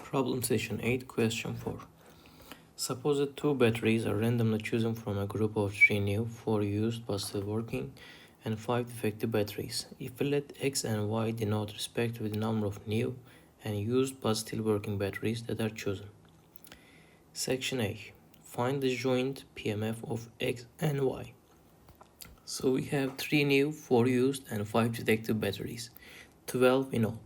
Problem session 8, question 4. Suppose that two batteries are randomly chosen from a group of 3 new, 4 used but still working, and 5 defective batteries. If we let X and Y denote respectively the number of new and used but still working batteries that are chosen. Section A. Find the joint PMF of X and Y. So we have 3 new, 4 used and 5 defective batteries, 12 in all.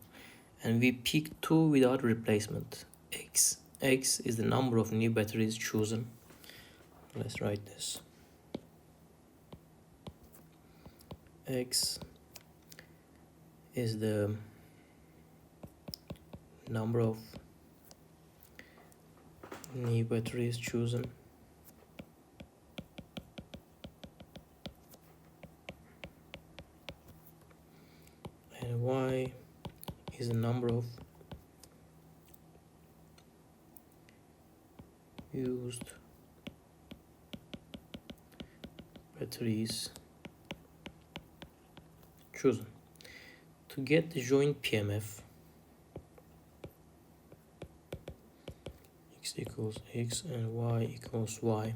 And we pick 2 without replacement, X. X is the number of new batteries chosen. Let's write this. X is the number of new batteries chosen. And Y is the number of used batteries chosen. To get the joint PMF, X equals X and Y equals Y,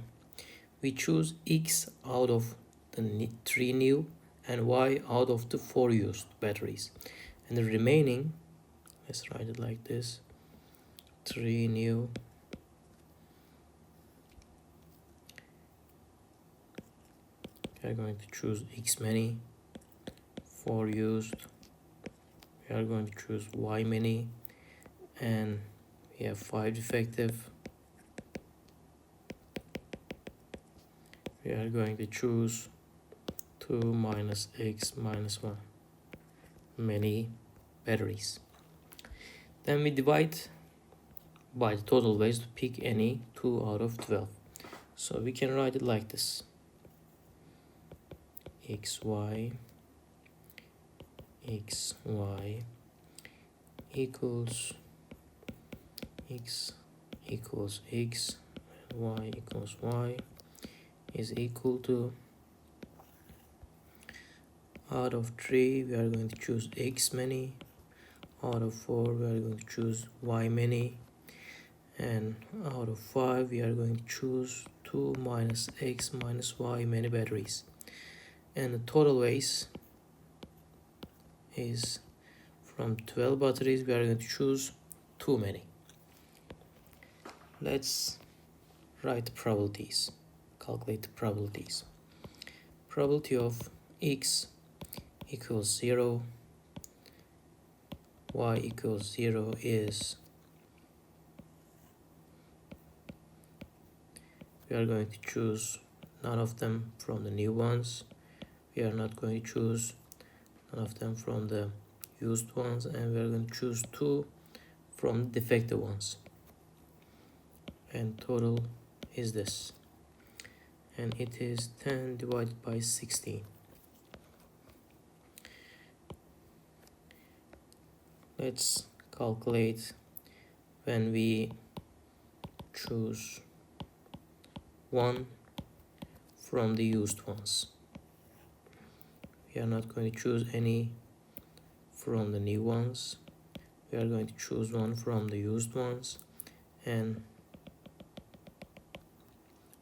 we choose X out of the 3 new and Y out of the 4 used batteries, and the remaining, let's write it like this, 3 new we are going to choose X many, 4 used we are going to choose Y many, and we have 5 defective we are going to choose 2 minus X minus 1 many batteries. Then we divide by the total ways to pick any 2 out of 12. So we can write it like this: xy equals x equals x and y equals y is equal to, out of 3 we are going to choose x many, out of 4 we are going to choose y many, and out of 5 we are going to choose 2 minus x minus y many batteries. And the total ways is, from 12 batteries we are going to choose 2 many. Let's write the probabilities, calculate the probabilities. Probability of x equals 0, y equals 0 is, we are going to choose none of them from the new ones, we are not going to choose none of them from the used ones, and we are going to choose 2 from the defective ones, and total is this, and it is 10 divided by 16. Let's calculate when we choose 1 from the used ones. We are not going to choose any from the new ones, we are going to choose 1 from the used ones, and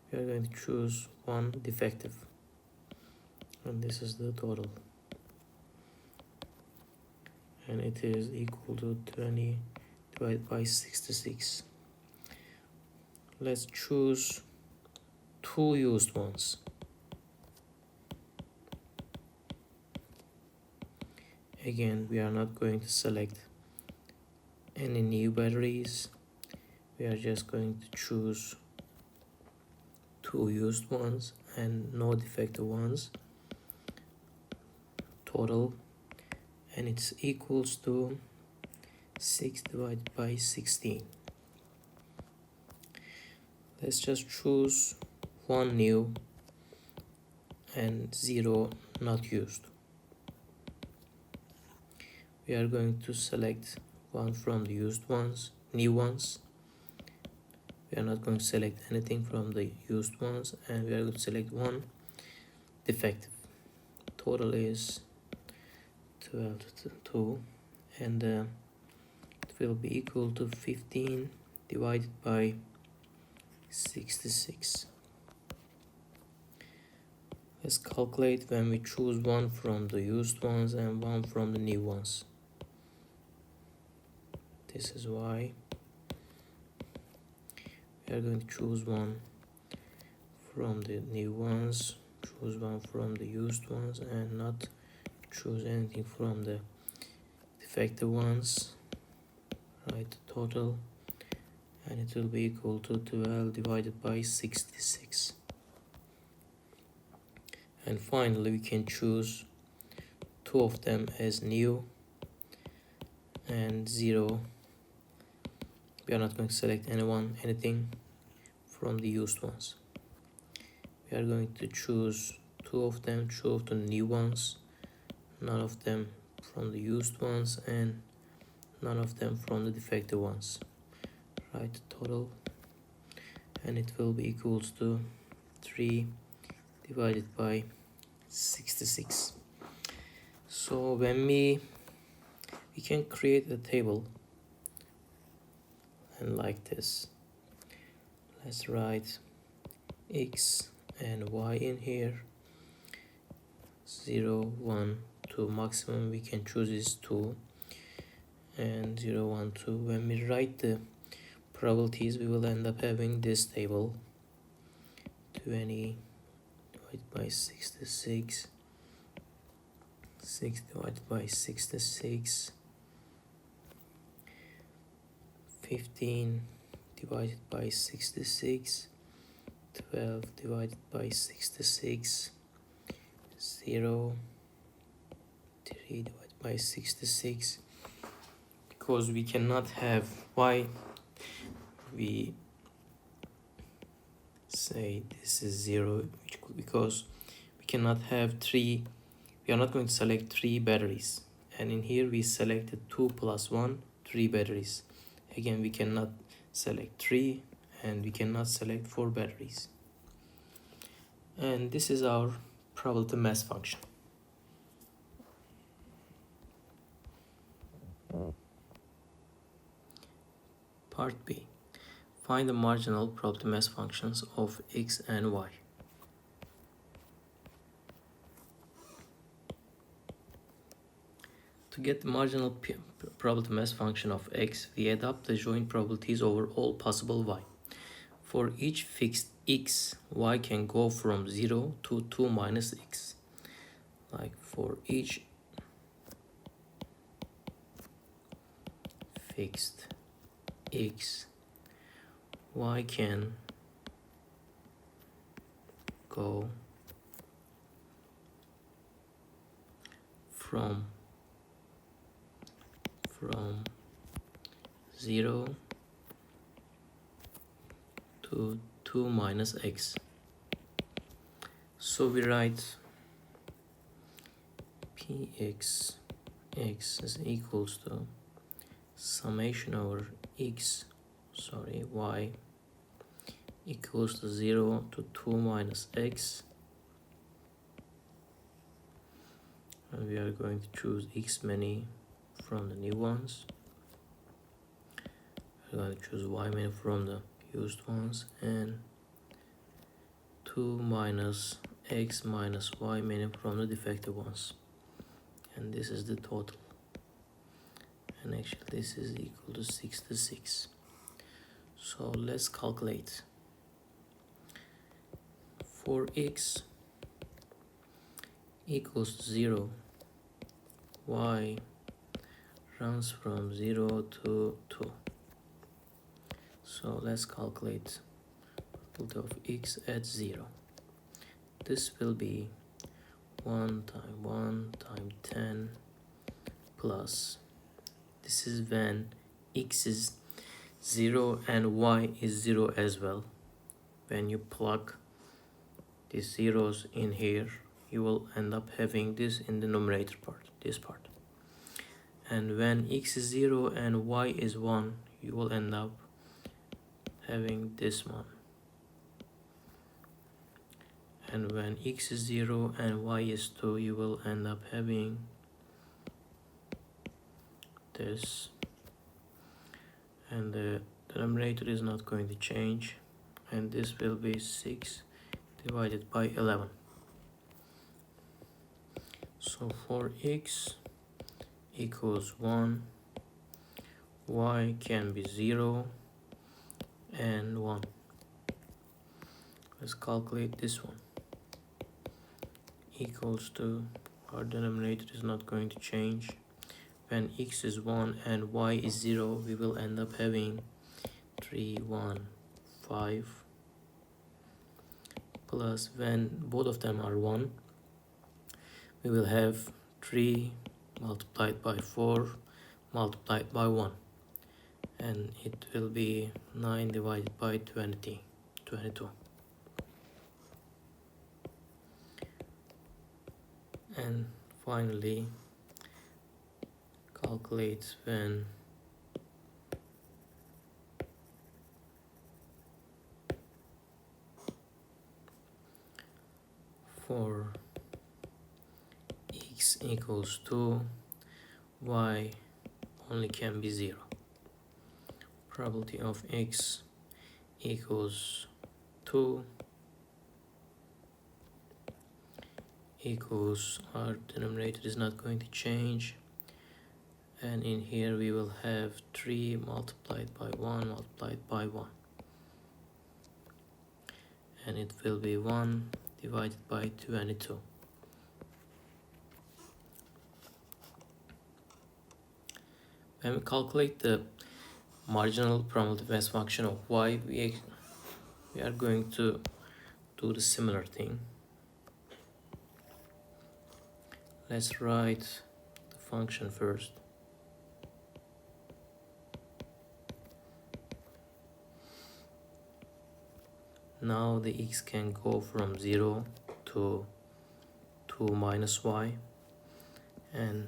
we are going to choose 1 defective, and this is the total, and it is equal to 20 divided by 66. Let's choose 2 used ones. Again, we are not going to select any new batteries, we are just going to choose 2 used ones and no defective ones, total, and it's equals to 6 divided by 16. Let's just choose 1 new and 0 not used. We are going to select 1 from the used ones, new ones. We are not going to select anything from the used ones, and we are going to select 1 defective. Total is 12 to 2, and the will be equal to 15 divided by 66. Let's calculate when we choose one from the used ones and one from the new ones. This is why we are going to choose one from the new ones, choose one from the used ones, and not choose anything from the defective ones. Write the total, and it will be equal to 12 divided by 66. And finally we can choose two of them as new and 0. We are not going to select anything from the used ones. We are going to choose two of them, two of the new ones, none of them from the used ones, and none of them from the defective ones. Write the total, and it will be equals to 3 divided by 66. So when we can create a table and like this. Let's write x and y in here. 0, 1, 2. Maximum we can choose is 2, and 0, 1, 2. When we write the probabilities, we will end up having this table: 20 divided by 66, 6 divided by 66, 15 divided by 66, 12 divided by 66, 0, 3 divided by 66. Because we cannot have, why we say this is 0, because we cannot have 3, we are not going to select 3 batteries, and in here we selected 2 plus 1, 3 batteries. Again, we cannot select 3, and we cannot select 4 batteries. And this is our probability mass function. Part B. Find the marginal probability mass functions of x and y. To get the marginal probability mass function of x, we add up the joint probabilities over all possible y. For each fixed x, y can go from 0 to 2 minus x. Like for each fixed x, y can go from 0 to 2 minus x. So we write px x is equals to summation over y equals to 0 to 2 minus x, and we are going to choose x many from the new ones. We're going to choose y many from the used ones, and 2 minus x minus y many from the defective ones, and this is the total, and actually this is equal to 66. So let's calculate. For x equals 0, y runs from 0 to 2. So let's calculate probability of x at 0. This will be 1 times 1 times 10 plus, this is when x is 0 and y is 0 as well. When you plug these zeros in here, you will end up having this in the numerator part, this part. And when x is 0 and y is 1, you will end up having this one. And when x is 0 and y is 2, you will end up having this. and the denominator is not going to change, and this will be 6 divided by 11. So for x equals 1, y can be 0 and 1. Let's calculate this one. Equals to, our denominator is not going to change. When x is 1 and y is 0, we will end up having 3, 1, 5, plus when both of them are 1, we will have 3 multiplied by 4 multiplied by 1, and it will be 9 divided by 22. And finally calculate when for x equals 2, y only can be 0. Probability of x equals 2 equals, our denominator is not going to change, and in here we will have 3 multiplied by 1 multiplied by 1, and it will be 1 divided by 22. When we calculate the marginal probability best function of y, we are going to do the similar thing. Let's write the function first. Now the x can go from 0 to 2 minus y, and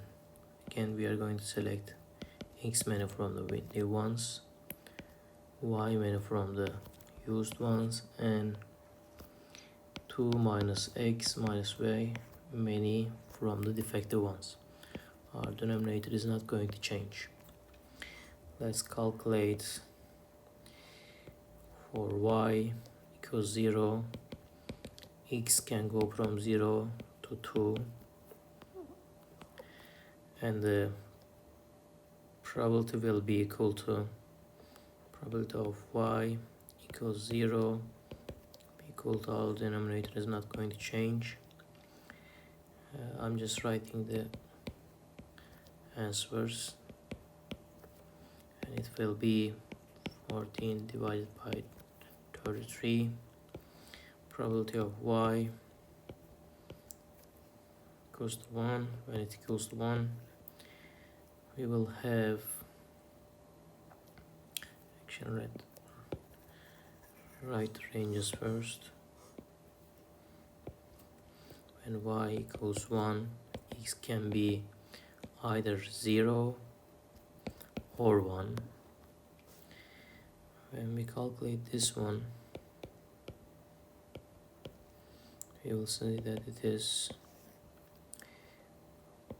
again we are going to select x menu from the new ones, y menu from the used ones, and 2 minus x minus y many from the defective ones. Our denominator is not going to change. Let's calculate for y equals 0. X can go from 0 to 2, and the probability will be equal to probability of y equals 0 equal to, our denominator is not going to change. I'm just writing the answers, and it will be 14 divided by 33. Probability of y equals to 1. When it equals to 1, we will have, actually write ranges first. When y equals 1, x can be either 0 or 1. When we calculate this one, we will see that it is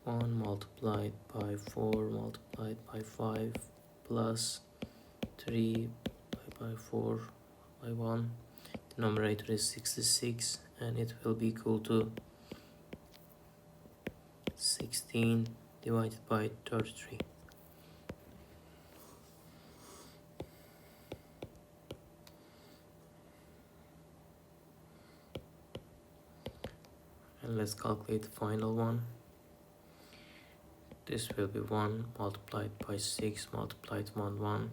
1 multiplied by 4 multiplied by 5 plus 3 by 4 by 1. Denominator is 66, and it will be equal to 16 divided by 33. And let's calculate the final one. This will be 1 multiplied by 6 multiplied 1,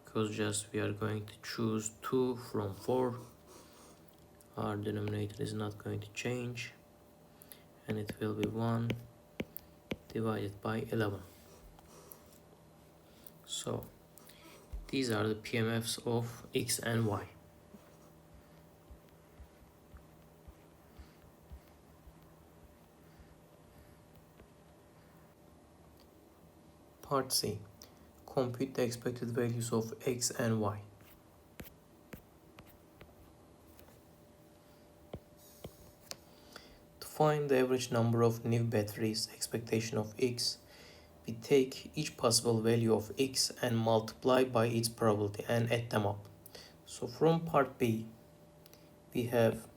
because just we are going to choose 2 from 4. Our denominator is not going to change, and it will be 1 divided by 11. So these are the PMFs of x and y. Part C. Compute the expected values of x and y. To find the average number of new batteries, expectation of x, we take each possible value of x and multiply by its probability and add them up. So from part B, we have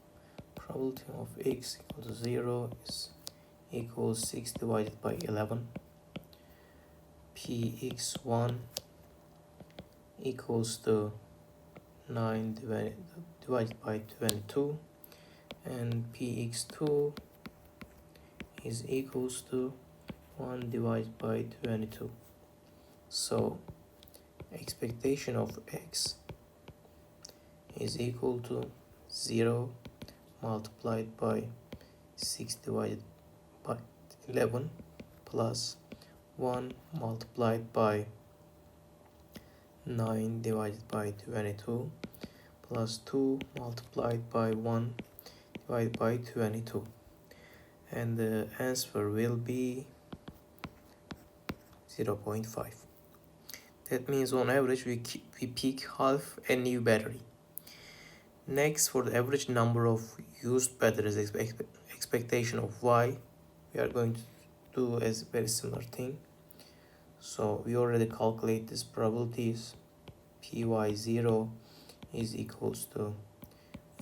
probability of x equal to 0 is equals 6 divided by 11. Px1 equals to 9 divided by 22, and Px2 is equals to 1 divided by 22. So expectation of x is equal to 0 multiplied by 6 divided by 11 plus 1 multiplied by 9 divided by 22 plus 2 multiplied by 1 divided by 22, and the answer will be 0.5. That means on average we pick half a new battery. Next, for the average number of used batteries expectation of y, we are going to do a very similar thing. So we already calculate these probabilities. Py0 is equals to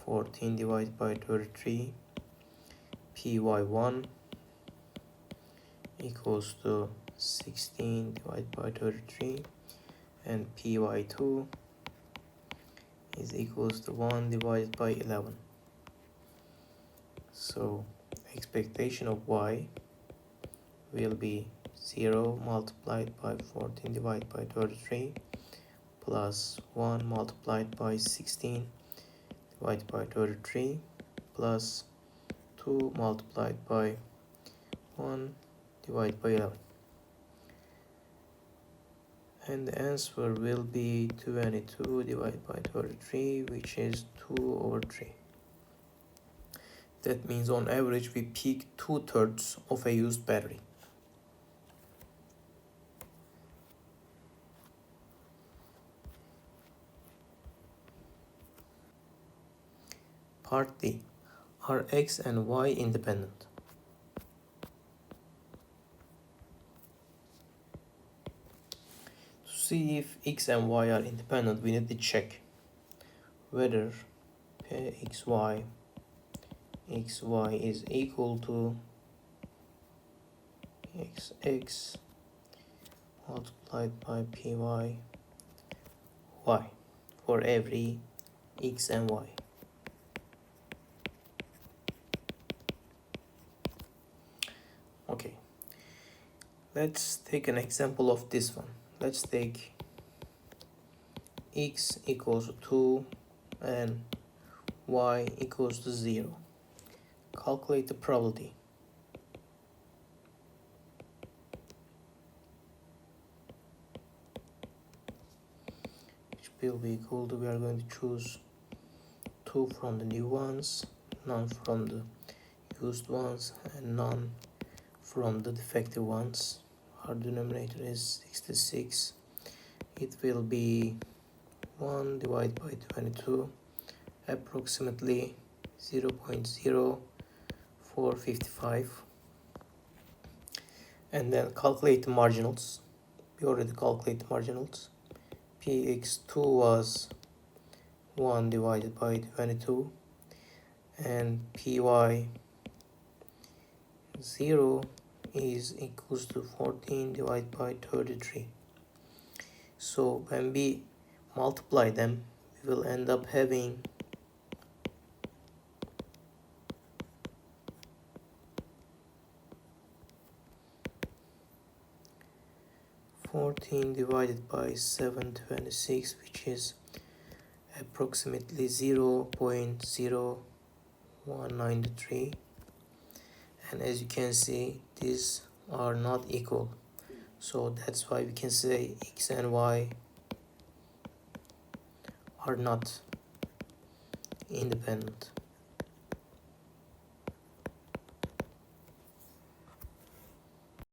14 divided by 33. Py1 equals to 16 divided by 33, and Py2 is equals to 1 divided by 11. So expectation of y will be 0 multiplied by 14 divided by 33 plus 1 multiplied by 16 divided by 33 plus 2 multiplied by 1 divided by 11, and the answer will be 22 divided by 33, which is 2/3. That means on average we pick 2/3 of a used battery. Part D. Are x and y independent? To see if x and y are independent, we need to check whether xy is equal to xx multiplied by py y for every x and y. Okay, let's take an example of this one. Let's take x equals to 2 and y equals to 0. Calculate the probability. Which will be equal to, we are going to choose 2 from the new ones, none from the used ones, and none from the defective ones. Our denominator is 66. It will be 1 divided by 22, approximately 0.0455, and then calculate the marginals. We already calculate the marginals. Px2 was 1 divided by 22, and Py0 is equals to 14 divided by 33. So when we multiply them, we will end up having 14 divided by 726, which is approximately 0.0193, and as you can see, these are not equal, so that's why we can say x and y are not independent.